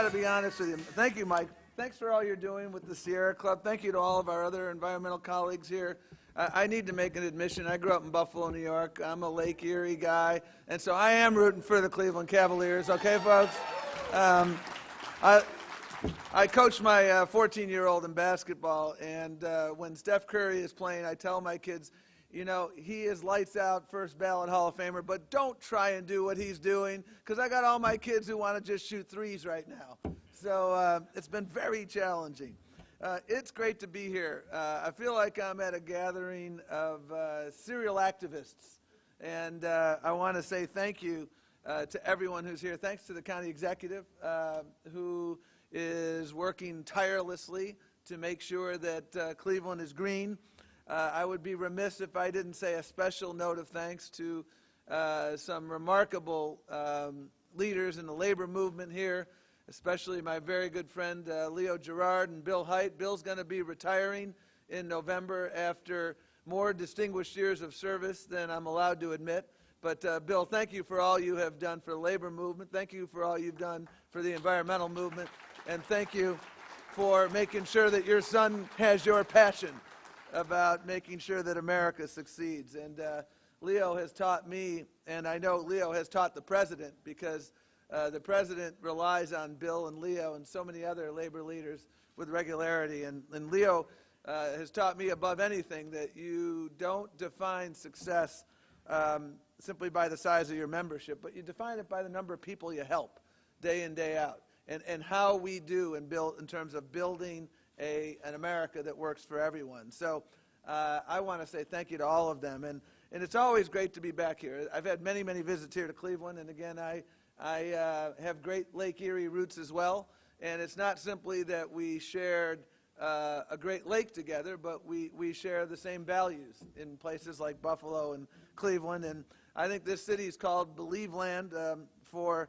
got to be honest with you. Thank you, Mike. Thanks for all you're doing with the Sierra Club. Thank you to all of our other environmental colleagues here. I need to make an admission. I grew up in Buffalo, New York. I'm a Lake Erie guy, and so I am rooting for the Cleveland Cavaliers. Okay, folks? I coach my 14-year-old in basketball, and when Steph Curry is playing, I tell my kids, you know, he is lights out, first ballot Hall of Famer, but don't try and do what he's doing, because I got all my kids who want to just shoot threes right now. So it's been very challenging. It's great to be here. I feel like I'm at a gathering of serial activists, and I want to say thank you to everyone who's here. Thanks to the county executive who is working tirelessly to make sure that Cleveland is green. I would be remiss if I didn't say a special note of thanks to some remarkable leaders in the labor movement here, especially my very good friend Leo Gerard and Bill Haidt. Bill's going to be retiring in November after more distinguished years of service than I'm allowed to admit. But Bill, thank you for all you have done for the labor movement. Thank you for all you've done for the environmental movement. And thank you for making sure that your son has your passion about making sure that America succeeds. And Leo has taught me, and I know Leo has taught the president, because the president relies on Bill and Leo and so many other labor leaders with regularity. And Leo has taught me above anything that you don't define success simply by the size of your membership, but you define it by the number of people you help day in, day out, and how we do and build in terms of building an America that works for everyone. So I want to say thank you to all of them. And it's always great to be back here. I've had many, many visits here to Cleveland, and again, I have great Lake Erie roots as well. And it's not simply that we shared a great lake together, but we share the same values in places like Buffalo and Cleveland. And I think this city is called Believe Land for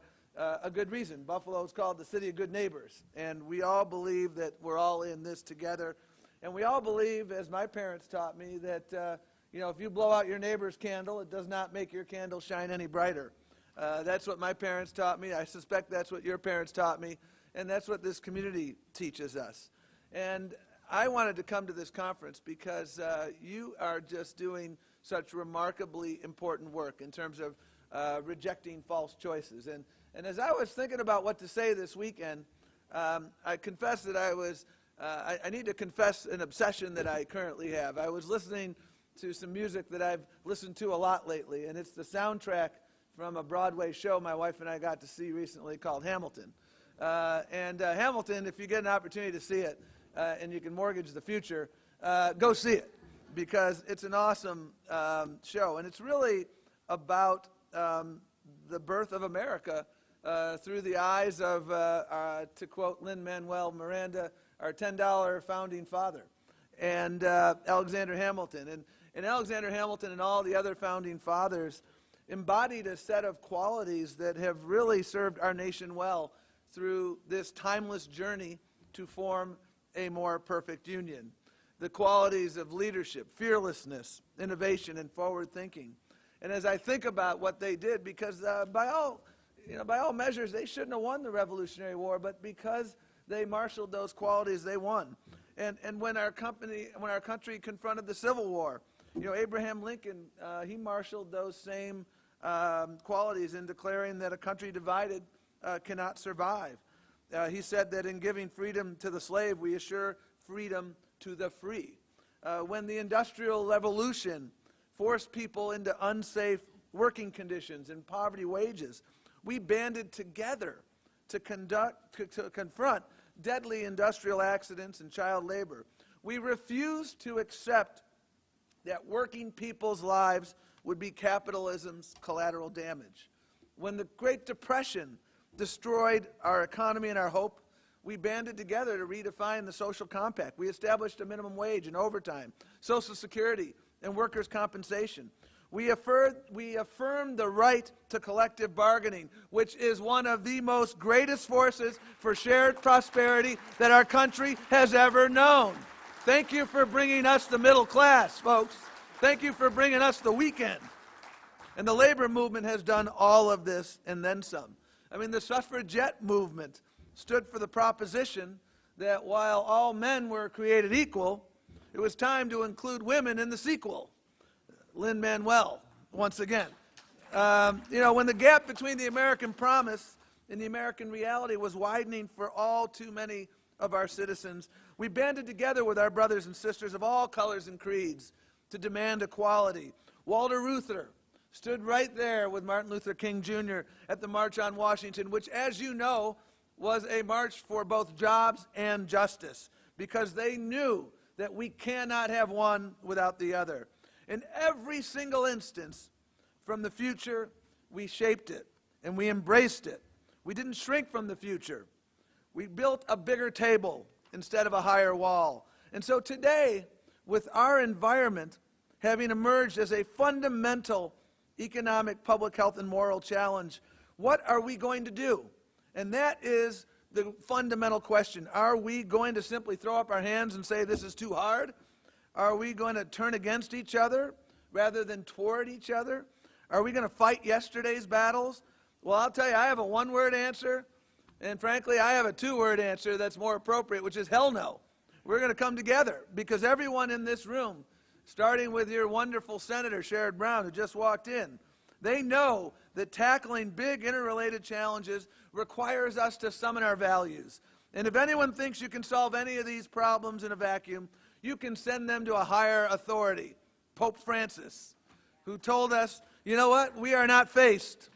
a good reason. Buffalo is called the city of good neighbors. And we all believe that we're all in this together. And we all believe, as my parents taught me, that you know, if you blow out your neighbor's candle, it does not make your candle shine any brighter. That's what my parents taught me. I suspect that's what your parents taught me. And that's what this community teaches us. And I wanted to come to this conference because you are just doing such remarkably important work in terms of rejecting false choices. And as I was thinking about what to say this weekend, I confess that I need to confess an obsession that I currently have. I was listening to some music that I've listened to a lot lately, and it's the soundtrack from a Broadway show my wife and I got to see recently called Hamilton. Hamilton, if you get an opportunity to see it, and you can mortgage the future, go see it, because it's an awesome show. And it's really about the birth of America through the eyes of, to quote Lin-Manuel Miranda, our $10 founding father, and Alexander Hamilton. And Alexander Hamilton and all the other founding fathers embodied a set of qualities that have really served our nation well through this timeless journey to form a more perfect union. The qualities of leadership, fearlessness, innovation, and forward thinking. And as I think about what they did, because by all measures, they shouldn't have won the Revolutionary War, but because they marshaled those qualities, they won. And when our country confronted the Civil War, you know, Abraham Lincoln, he marshaled those same qualities in declaring that a country divided cannot survive. He said that in giving freedom to the slave, we assure freedom to the free. When the Industrial Revolution forced people into unsafe working conditions and poverty wages, we banded together to confront deadly industrial accidents and child labor. We refused to accept that working people's lives would be capitalism's collateral damage. When the Great Depression destroyed our economy and our hope, we banded together to redefine the social compact. We established a minimum wage and overtime, Social Security, and workers' compensation. We affirmed the right to collective bargaining, which is one of the most greatest forces for shared prosperity that our country has ever known. Thank you for bringing us the middle class, folks. Thank you for bringing us the weekend. And the labor movement has done all of this and then some. I mean, the suffragette movement stood for the proposition that while all men were created equal, it was time to include women in the sequel. Lin-Manuel, once again. When the gap between the American promise and the American reality was widening for all too many of our citizens, we banded together with our brothers and sisters of all colors and creeds to demand equality. Walter Reuther stood right there with Martin Luther King Jr. at the March on Washington, which, as you know, was a march for both jobs and justice, because they knew that we cannot have one without the other. In every single instance, from the future, we shaped it and we embraced it. We didn't shrink from the future. We built a bigger table instead of a higher wall. And so today, with our environment having emerged as a fundamental economic, public health, and moral challenge, what are we going to do? And that is the fundamental question. Are we going to simply throw up our hands and say this is too hard? Are we going to turn against each other rather than toward each other? Are we going to fight yesterday's battles? Well, I'll tell you, I have a one-word answer, and frankly, I have a two-word answer that's more appropriate, which is hell no. We're going to come together, because everyone in this room, starting with your wonderful Senator, Sherrod Brown, who just walked in, they know that tackling big interrelated challenges requires us to summon our values. And if anyone thinks you can solve any of these problems in a vacuum, you can send them to a higher authority, Pope Francis, who told us, you know what, we are not faced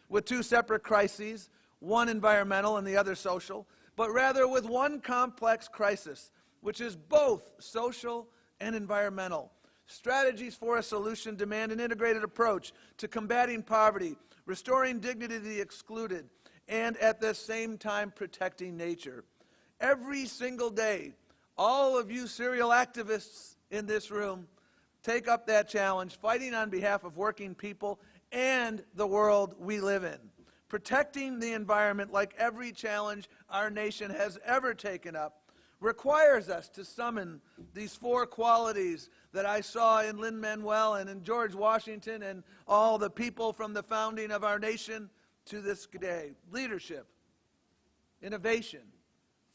with two separate crises, one environmental and the other social, but rather with one complex crisis, which is both social and environmental. Strategies for a solution demand an integrated approach to combating poverty, restoring dignity to the excluded, and at the same time protecting nature. Every single day, all of you serial activists in this room take up that challenge, fighting on behalf of working people and the world we live in. Protecting the environment, like every challenge our nation has ever taken up, requires us to summon these four qualities that I saw in Lin-Manuel and in George Washington and all the people from the founding of our nation to this day. Leadership, innovation,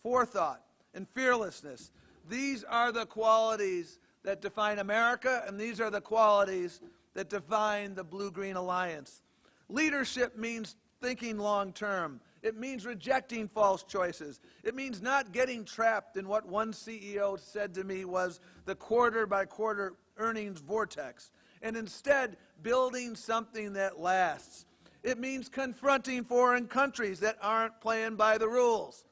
forethought, and fearlessness. These are the qualities that define America, and these are the qualities that define the Blue-Green Alliance. Leadership means thinking long-term. It means rejecting false choices. It means not getting trapped in what one CEO said to me was the quarter-by-quarter earnings vortex, and instead building something that lasts. It means confronting foreign countries that aren't playing by the rules.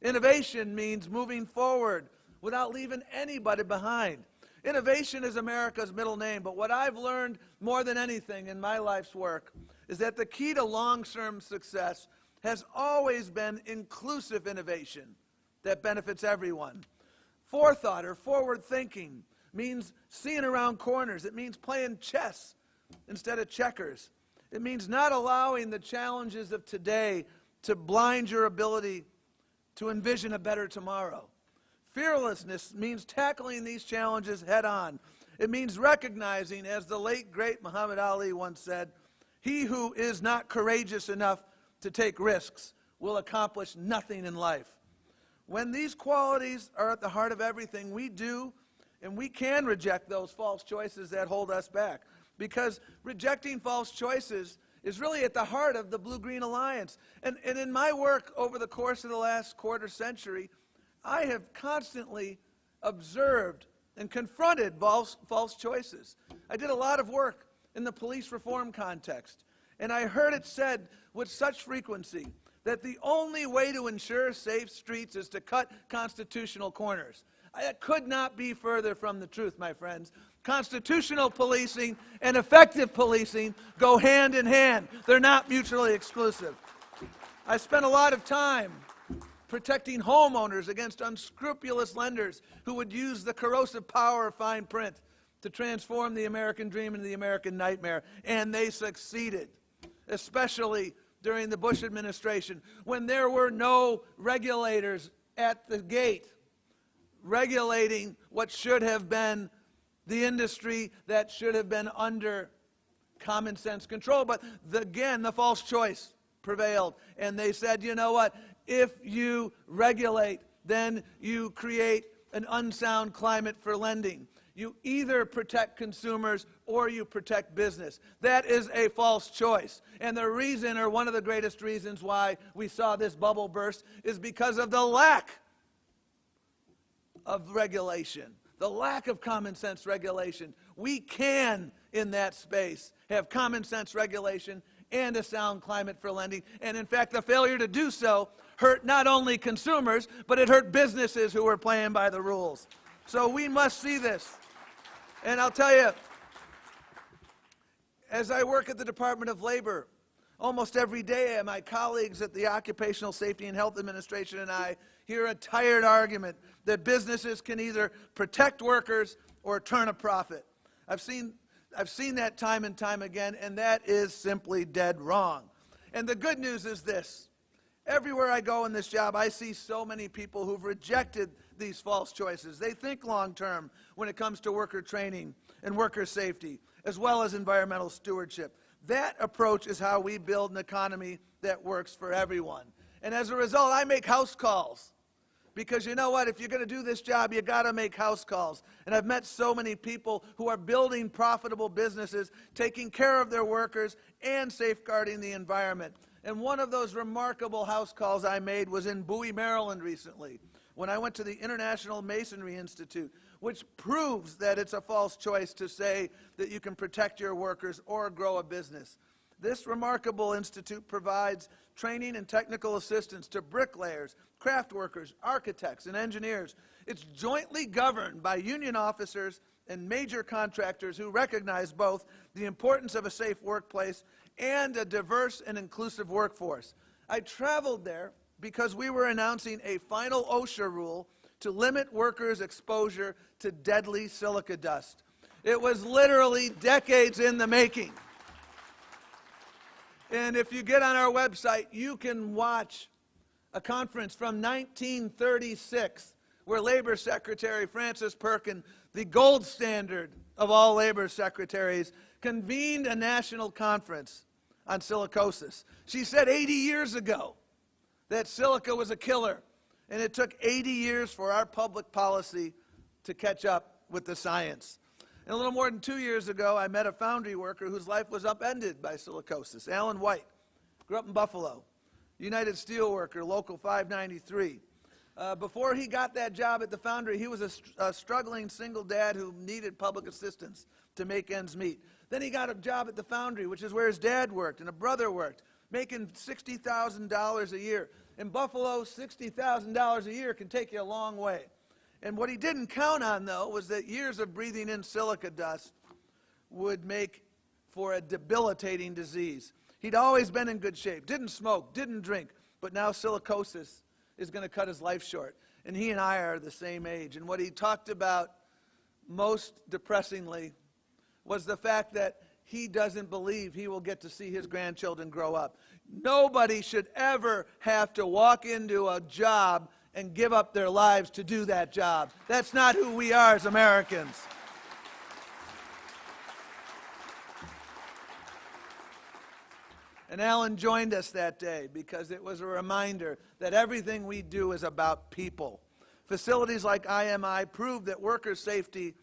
Innovation means moving forward without leaving anybody behind. Innovation is America's middle name, but what I've learned more than anything in my life's work is that the key to long-term success has always been inclusive innovation that benefits everyone. Forethought or forward thinking means seeing around corners. It means playing chess instead of checkers. It means not allowing the challenges of today to blind your ability to envision a better tomorrow. Fearlessness means tackling these challenges head on. It means recognizing, as the late, great Muhammad Ali once said, he who is not courageous enough to take risks will accomplish nothing in life. When these qualities are at the heart of everything we do, and we can reject those false choices that hold us back, because rejecting false choices is really at the heart of the Blue-Green Alliance. And in my work over the course of the last quarter century, I have constantly observed and confronted false choices. I did a lot of work in the police reform context, and I heard it said with such frequency that the only way to ensure safe streets is to cut constitutional corners. That could not be further from the truth, my friends. Constitutional policing and effective policing go hand in hand. They're not mutually exclusive. I spent a lot of time protecting homeowners against unscrupulous lenders who would use the corrosive power of fine print to transform the American dream into the American nightmare. And they succeeded, especially during the Bush administration, when there were no regulators at the gate regulating what should have been the industry that should have been under common sense control. But again, the false choice prevailed. And they said, you know what? if you regulate, then you create an unsound climate for lending. You either protect consumers or you protect business. That is a false choice. And the reason, or one of the greatest reasons why we saw this bubble burst, is because of the lack of regulation, the lack of common sense regulation. We can, in that space, have common sense regulation and a sound climate for lending. And in fact, the failure to do so hurt not only consumers, but it hurt businesses who were playing by the rules. So we must see this. And I'll tell you, as I work at the Department of Labor, almost every day my colleagues at the Occupational Safety and Health Administration and I hear a tired argument that businesses can either protect workers or turn a profit. I've seen that time and time again, and that is simply dead wrong. And the good news is this. Everywhere I go in this job, I see so many people who've rejected these false choices. They think long-term when it comes to worker training and worker safety, as well as environmental stewardship. That approach is how we build an economy that works for everyone. And as a result, I make house calls. Because you know what? If you're going to do this job, you got to make house calls. And I've met so many people who are building profitable businesses, taking care of their workers, and safeguarding the environment. And one of those remarkable house calls I made was in Bowie, Maryland recently, when I went to the International Masonry Institute, which proves that it's a false choice to say that you can protect your workers or grow a business. This remarkable institute provides training and technical assistance to bricklayers, craft workers, architects, and engineers. It's jointly governed by union officers and major contractors who recognize both the importance of a safe workplace and a diverse and inclusive workforce. I traveled there because we were announcing a final OSHA rule to limit workers' exposure to deadly silica dust. It was literally decades in the making. And if you get on our website, you can watch a conference from 1936 where Labor Secretary Frances Perkin, the gold standard of all labor secretaries, convened a national conference on silicosis. She said 80 years ago that silica was a killer, and it took 80 years for our public policy to catch up with the science. And a little more than 2 years ago, I met a foundry worker whose life was upended by silicosis. Alan White, grew up in Buffalo, United Steelworker, Local 593. Before he got that job at the foundry, he was a struggling single dad who needed public assistance to make ends meet. Then he got a job at the foundry, which is where his dad worked and a brother worked, making $60,000 a year. In Buffalo, $60,000 a year can take you a long way. And what he didn't count on, though, was that years of breathing in silica dust would make for a debilitating disease. He'd always been in good shape, didn't smoke, didn't drink, but now silicosis is going to cut his life short. And he and I are the same age. And what he talked about most depressingly was the fact that he doesn't believe he will get to see his grandchildren grow up. Nobody should ever have to walk into a job and give up their lives to do that job. That's not who we are as Americans. And Alan joined us that day because it was a reminder that everything we do is about people. Facilities like IMI prove that worker safety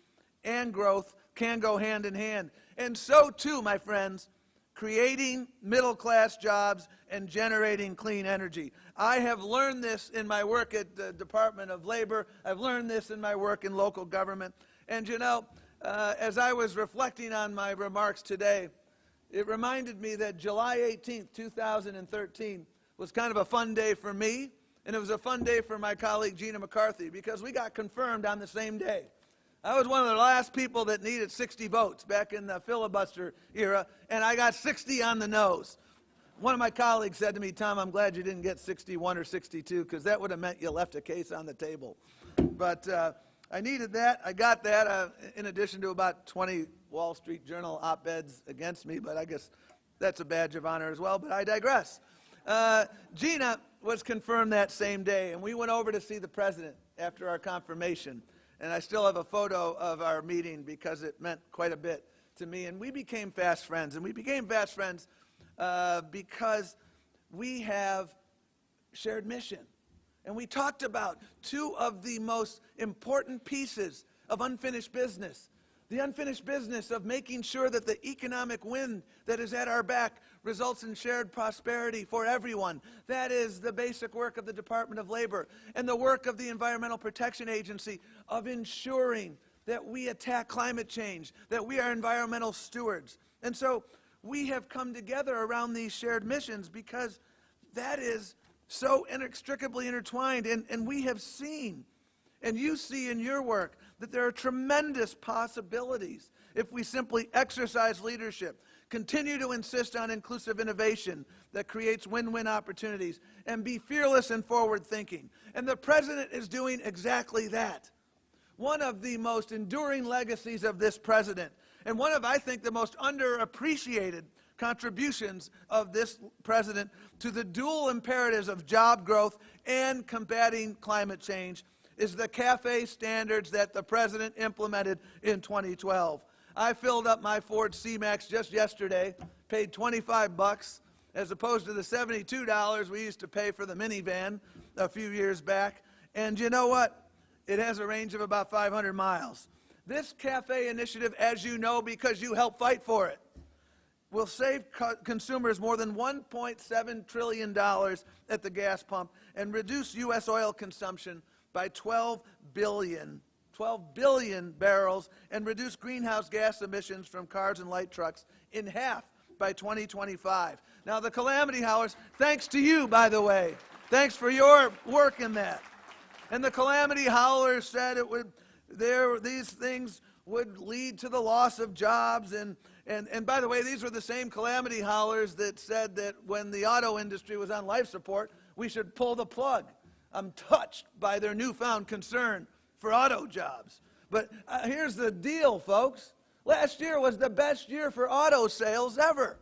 and growth can go hand in hand. And so too, my friends, creating middle-class jobs and generating clean energy. I have learned this in my work at the Department of Labor. I've learned this in my work in local government. And you know, as I was reflecting on my remarks today, it reminded me that July 18th, 2013 was kind of a fun day for me, and it was a fun day for my colleague Gina McCarthy because we got confirmed on the same day. I was one of the last people that needed 60 votes back in the filibuster era, and I got 60 on the nose. One of my colleagues said to me, "Tom, I'm glad you didn't get 61 or 62 because that would have meant you left a case on the table." But I needed that. I got that in addition to about 20 Wall Street Journal op-eds against me, but I guess that's a badge of honor as well, but I digress. Gina was confirmed that same day, and we went over to see the president after our confirmation. And I still have a photo of our meeting because it meant quite a bit to me. And we became fast friends. And we became fast friends because we have shared mission. And we talked about two of the most important pieces of unfinished business. The unfinished business of making sure that the economic wind that is at our back results in shared prosperity for everyone. That is the basic work of the Department of Labor and the work of the Environmental Protection Agency of ensuring that we attack climate change, that we are environmental stewards. And so we have come together around these shared missions because that is so inextricably intertwined. And we have seen, and you see in your work, that there are tremendous possibilities if we simply exercise leadership, continue to insist on inclusive innovation that creates win-win opportunities, and be fearless and forward-thinking. And the President is doing exactly that. One of the most enduring legacies of this President, and one of, I think, the most underappreciated contributions of this President to the dual imperatives of job growth and combating climate change, is the CAFE standards that the President implemented in 2012. I filled up my Ford C-Max just yesterday, paid $25 as opposed to the $72 we used to pay for the minivan a few years back. And you know what? It has a range of about 500 miles. This CAFE initiative, as you know because you helped fight for it, will save consumers more than $1.7 trillion at the gas pump and reduce U.S. oil consumption by 12 billion barrels and reduce greenhouse gas emissions from cars and light trucks in half by 2025. Now, the Calamity Howlers, thanks to you, by the way. Thanks for your work in that. And the Calamity Howlers said these things would lead to the loss of jobs. And by the way, these were the same Calamity Howlers that said that when the auto industry was on life support, we should pull the plug. I'm touched by their newfound concern for auto jobs. But here's the deal, folks. Last year was the best year for auto sales ever.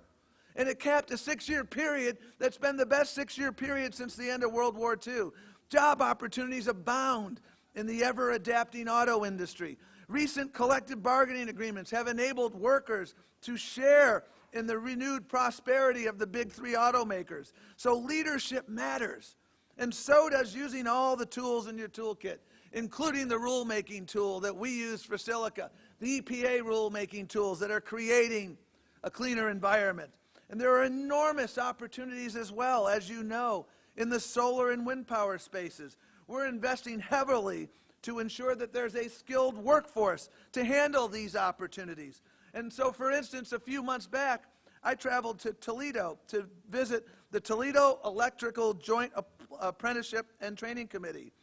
And it capped a 6-year period that's been the best 6-year period since the end of World War II. Job opportunities abound in the ever-adapting auto industry. Recent collective bargaining agreements have enabled workers to share in the renewed prosperity of the big three automakers. So leadership matters. And so does using all the tools in your toolkit, including the rulemaking tool that we use for silica, the EPA rulemaking tools that are creating a cleaner environment. And there are enormous opportunities as well, as you know, in the solar and wind power spaces. We're investing heavily to ensure that there's a skilled workforce to handle these opportunities. And so, for instance, a few months back, I traveled to Toledo to visit the Toledo Electrical Joint Apprenticeship and Training Committee.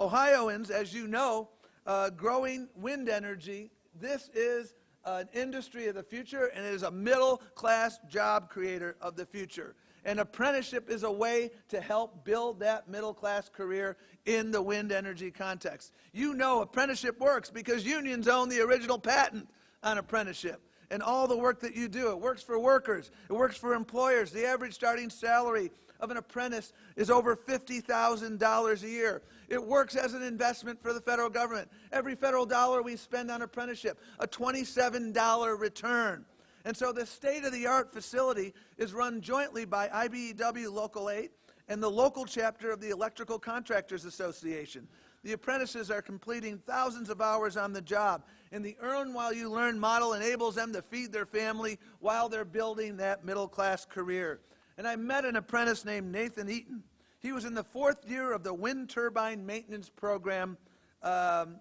Ohioans, as you know, growing wind energy, this is an industry of the future, and it is a middle-class job creator of the future. And apprenticeship is a way to help build that middle-class career in the wind energy context. You know apprenticeship works because unions own the original patent on apprenticeship. And all the work that you do, it works for workers, it works for employers. The average starting salary of an apprentice is over $50,000 a year. It works as an investment for the federal government. Every federal dollar we spend on apprenticeship, a $27 return. And so the state-of-the-art facility is run jointly by IBEW Local 8 and the local chapter of the Electrical Contractors Association. The apprentices are completing thousands of hours on the job, and the Earn While You Learn model enables them to feed their family while they're building that middle-class career. And I met an apprentice named Nathan Eaton. He was in the 4th year of the wind turbine maintenance program, and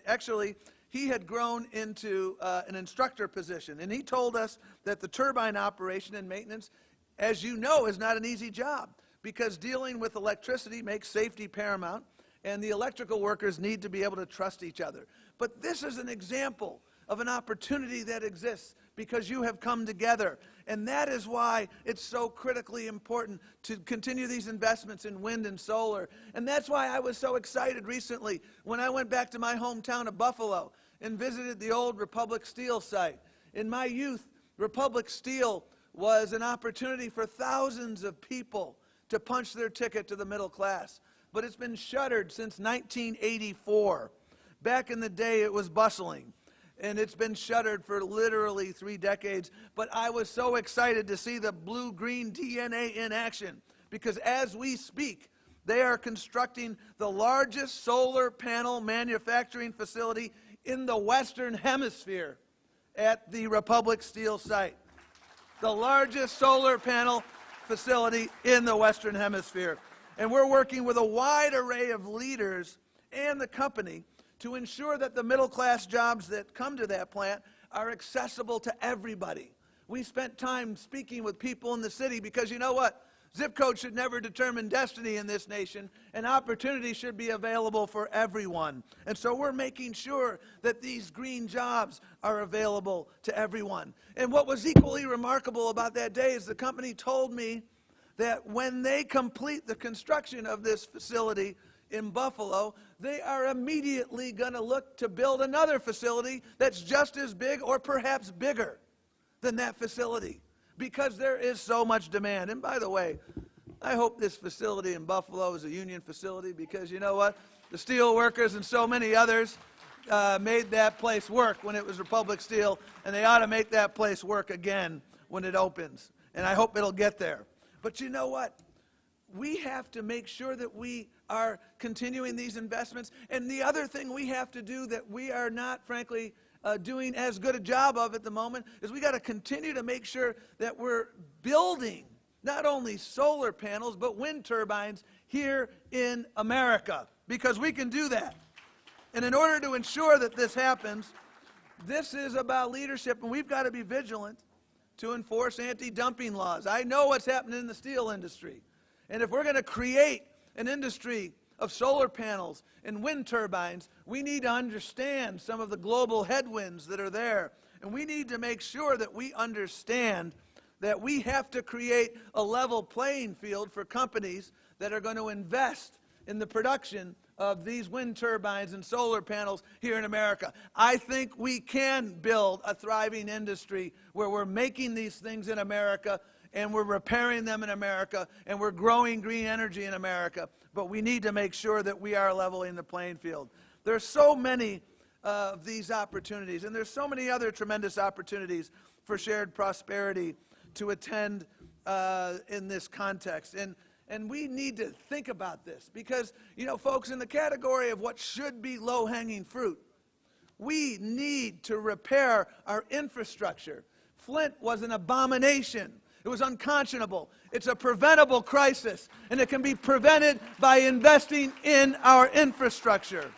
actually he had grown into an instructor position. And he told us that the turbine operation and maintenance, as you know, is not an easy job, because dealing with electricity makes safety paramount, and the electrical workers need to be able to trust each other. But this is an example of an opportunity that exists because you have come together. And that is why it's so critically important to continue these investments in wind and solar. And that's why I was so excited recently when I went back to my hometown of Buffalo and visited the old Republic Steel site. In my youth, Republic Steel was an opportunity for thousands of people to punch their ticket to the middle class. But it's been shuttered since 1984. Back in the day, it was bustling. And it's been shuttered for literally 3 decades. But I was so excited to see the blue-green DNA in action because as we speak, they are constructing the largest solar panel manufacturing facility in the Western Hemisphere at the Republic Steel site. The largest solar panel facility in the Western Hemisphere. And we're working with a wide array of leaders and the company to ensure that the middle-class jobs that come to that plant are accessible to everybody. We spent time speaking with people in the city because you know what? Zip code should never determine destiny in this nation, and opportunity should be available for everyone. And so we're making sure that these green jobs are available to everyone. And what was equally remarkable about that day is the company told me that when they complete the construction of this facility in Buffalo, they are immediately going to look to build another facility that's just as big or perhaps bigger than that facility because there is so much demand. And by the way, I hope this facility in Buffalo is a union facility because you know what? The steel workers and so many others made that place work when it was Republic Steel, and they ought to make that place work again when it opens. And I hope it'll get there. But you know what? We have to make sure that we are continuing these investments. And the other thing we have to do that we are not, frankly, doing as good a job of at the moment is we got to continue to make sure that we're building not only solar panels but wind turbines here in America, because we can do that. And in order to ensure that this happens, this is about leadership, and we've got to be vigilant to enforce anti-dumping laws. I know what's happening in the steel industry. And if we're going to create an industry of solar panels and wind turbines, we need to understand some of the global headwinds that are there. And we need to make sure that we understand that we have to create a level playing field for companies that are going to invest in the production of these wind turbines and solar panels here in America. I think we can build a thriving industry where we're making these things in America and we're repairing them in America, and we're growing green energy in America. But we need to make sure that we are leveling the playing field. There are so many of these opportunities, and there's so many other tremendous opportunities for shared prosperity to attend in this context. And we need to think about this because, you know, folks, in the category of what should be low-hanging fruit, we need to repair our infrastructure. Flint was an abomination. It was unconscionable. It's a preventable crisis, and it can be prevented by investing in our infrastructure.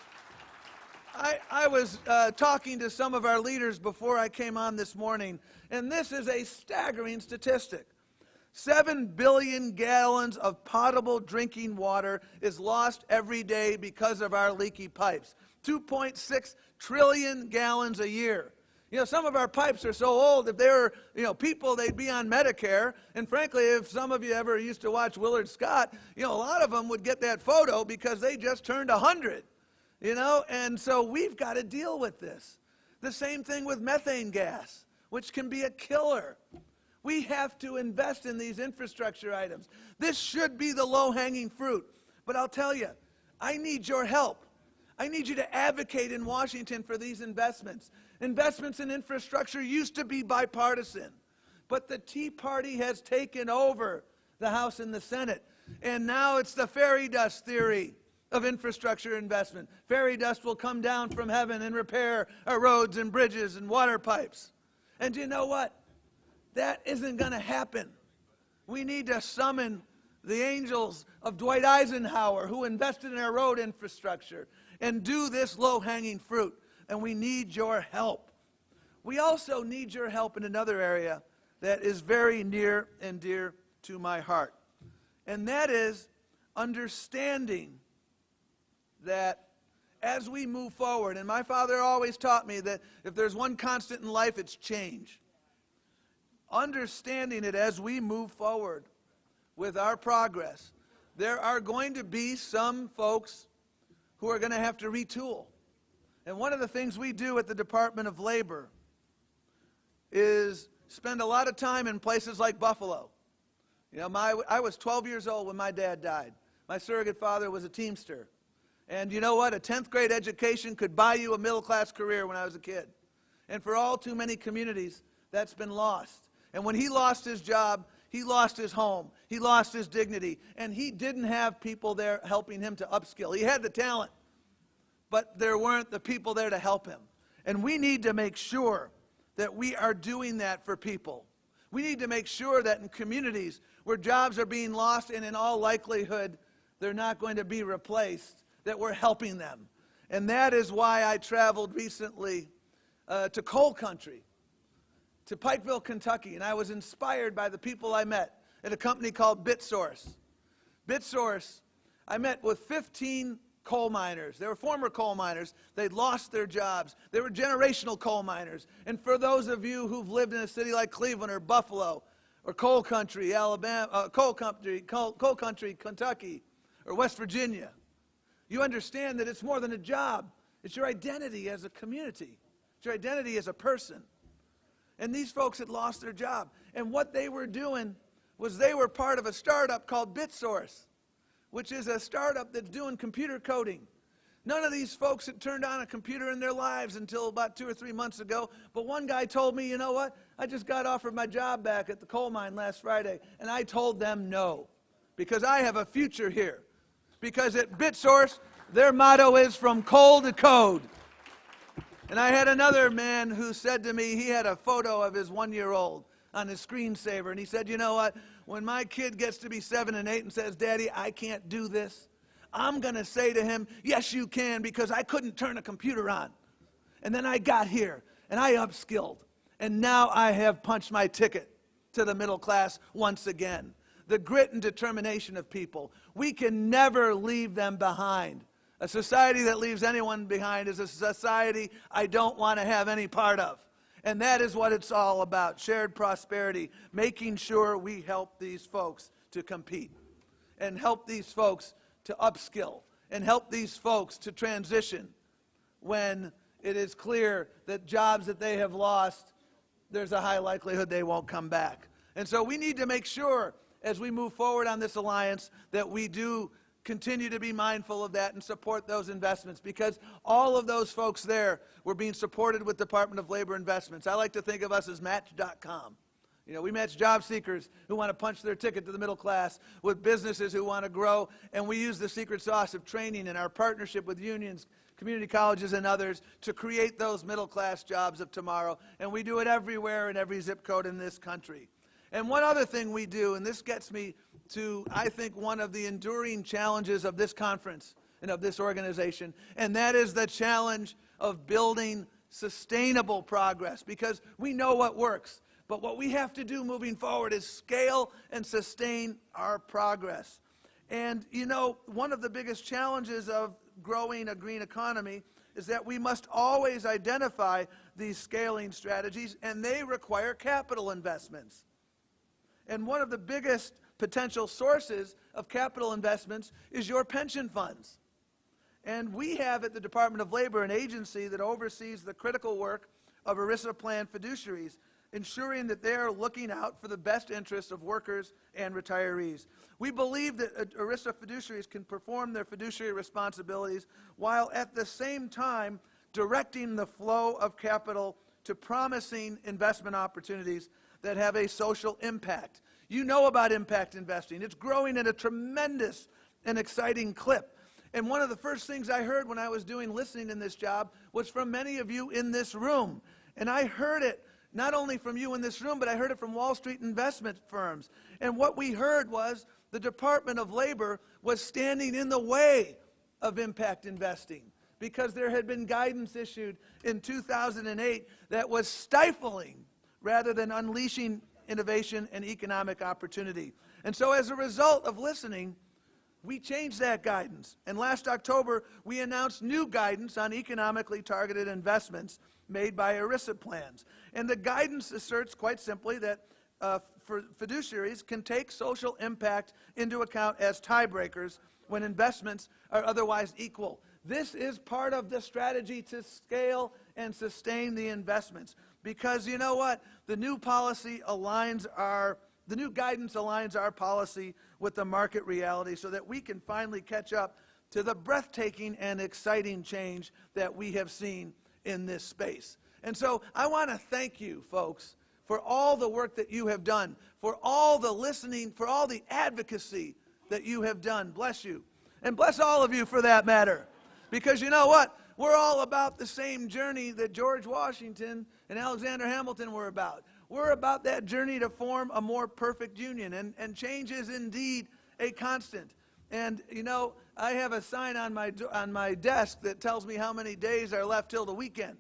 I was talking to some of our leaders before I came on this morning, and this is a staggering statistic. 7 billion gallons of potable drinking water is lost every day because of our leaky pipes. 2.6 trillion gallons a year. You know, some of our pipes are so old, if they were, you know, people, they'd be on Medicare. And frankly, if some of you ever used to watch Willard Scott, you know, a lot of them would get that photo because they just turned 100, you know. And so we've got to deal with this. The same thing with methane gas, which can be a killer. We have to invest in these infrastructure items. This should be the low-hanging fruit. But I'll tell you, I need your help. I need you to advocate in Washington for these investments. Investments in infrastructure used to be bipartisan, but the Tea Party has taken over the House and the Senate, and now it's the fairy dust theory of infrastructure investment. Fairy dust will come down from heaven and repair our roads and bridges and water pipes. And you know what? That isn't going to happen. We need to summon the angels of Dwight Eisenhower, who invested in our road infrastructure, and do this low-hanging fruit. And we need your help. We also need your help in another area that is very near and dear to my heart. And that is understanding that as we move forward, and my father always taught me that if there's one constant in life, it's change. Understanding it as we move forward with our progress, there are going to be some folks who are going to have to retool. And one of the things we do at the Department of Labor is spend a lot of time in places like Buffalo. You know, I was 12 years old when my dad died. My surrogate father was a Teamster. And you know what? A 10th grade education could buy you a middle-class career when I was a kid. And for all too many communities, that's been lost. And when he lost his job, He lost his home. He lost his dignity. And he didn't have people there helping him to upskill. He had the talent, but there weren't the people there to help him. And we need to make sure that we are doing that for people. We need to make sure that in communities where jobs are being lost and in all likelihood they're not going to be replaced, that we're helping them. And that is why I traveled recently to coal country, to Pikeville, Kentucky, and I was inspired by the people I met at a company called BitSource. BitSource, I met with 15 coal miners. They were former coal miners. They'd lost their jobs. They were generational coal miners. And for those of you who've lived in a city like Cleveland or Buffalo or coal country, Alabama, coal country, Kentucky or West Virginia, you understand that it's more than a job. It's your identity as a community. It's your identity as a person. And these folks had lost their job. And what they were doing was they were part of a startup called BitSource, which is a startup that's doing computer coding. None of these folks had turned on a computer in their lives until about 2 or 3 months ago. But one guy told me, you know what? I just got offered my job back at the coal mine last Friday. And I told them no, because I have a future here. Because at BitSource, their motto is from coal to code. And I had another man who said to me, he had a photo of his 1-year-old on his screensaver. And he said, you know what? When my kid gets to be 7 and 8 and says, Daddy, I can't do this, I'm going to say to him, yes, you can, because I couldn't turn a computer on. And then I got here, and I upskilled. And now I have punched my ticket to the middle class once again. The grit and determination of people. We can never leave them behind. A society that leaves anyone behind is a society I don't want to have any part of. And that is what it's all about, shared prosperity, making sure we help these folks to compete and help these folks to upskill and help these folks to transition when it is clear that jobs that they have lost, there's a high likelihood they won't come back. And so we need to make sure as we move forward on this alliance that we do continue to be mindful of that and support those investments, because all of those folks there were being supported with Department of Labor investments. I like to think of us as Match.com. You know, we match job seekers who want to punch their ticket to the middle class with businesses who want to grow, and we use the secret sauce of training and our partnership with unions, community colleges, and others to create those middle class jobs of tomorrow, and we do it everywhere in every zip code in this country. And one other thing we do, and this gets me to, I think, one of the enduring challenges of this conference and of this organization, and that is the challenge of building sustainable progress, because we know what works, but what we have to do moving forward is scale and sustain our progress. And, you know, one of the biggest challenges of growing a green economy is that we must always identify these scaling strategies, and they require capital investments. And one of the biggest potential sources of capital investments is your pension funds. And we have at the Department of Labor an agency that oversees the critical work of ERISA plan fiduciaries, ensuring that they are looking out for the best interests of workers and retirees. We believe that ERISA fiduciaries can perform their fiduciary responsibilities while at the same time directing the flow of capital to promising investment opportunities that have a social impact. You know about impact investing. It's growing at a tremendous and exciting clip. And one of the first things I heard when I was doing listening in this job was from many of you in this room. And I heard it not only from you in this room, but I heard it from Wall Street investment firms. And what we heard was the Department of Labor was standing in the way of impact investing because there had been guidance issued in 2008 that was stifling rather than unleashing innovation and economic opportunity. And so as a result of listening, we changed that guidance. And last October, we announced new guidance on economically targeted investments made by ERISA plans. And the guidance asserts quite simply that fiduciaries can take social impact into account as tiebreakers when investments are otherwise equal. This is part of the strategy to scale and sustain the investments. Because you know what? The new policy aligns the new guidance aligns our policy with the market reality so that we can finally catch up to the breathtaking and exciting change that we have seen in this space. And so I want to thank you, folks, for all the work that you have done, for all the listening, for all the advocacy that you have done. Bless you. And bless all of you for that matter. Because you know what? We're all about the same journey that George Washington and Alexander Hamilton were about. We're about that journey to form a more perfect union. And change is indeed a constant. And, you know, I have a sign on my desk that tells me how many days are left till the weekend.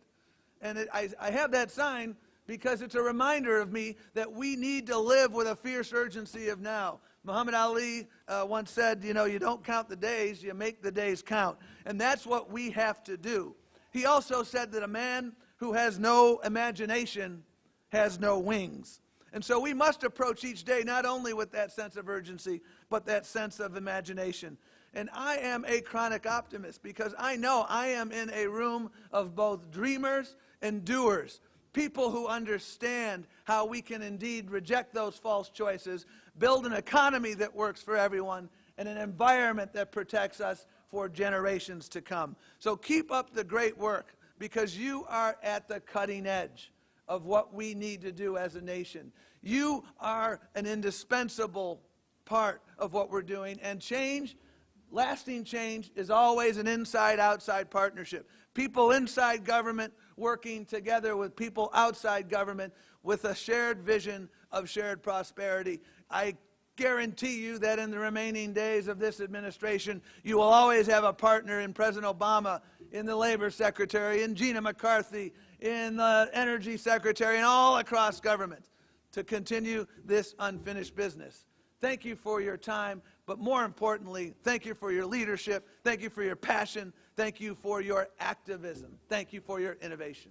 And I have that sign because it's a reminder of me that we need to live with a fierce urgency of now. Muhammad Ali once said, you know, you don't count the days, you make the days count. And that's what we have to do. He also said that a man who has no imagination has no wings. And so we must approach each day not only with that sense of urgency, but that sense of imagination. And I am a chronic optimist because I know I am in a room of both dreamers and doers. People who understand how we can indeed reject those false choices, build an economy that works for everyone, and an environment that protects us for generations to come. So keep up the great work because you are at the cutting edge of what we need to do as a nation. You are an indispensable part of what we're doing, and change, lasting change, is always an inside-outside partnership. People inside government working together with people outside government with a shared vision of shared prosperity. I guarantee you that in the remaining days of this administration, you will always have a partner in President Obama, in the Labor Secretary, in Gina McCarthy, in the Energy Secretary, and all across government to continue this unfinished business. Thank you for your time, but more importantly, thank you for your leadership, thank you for your passion, thank you for your activism, thank you for your innovation.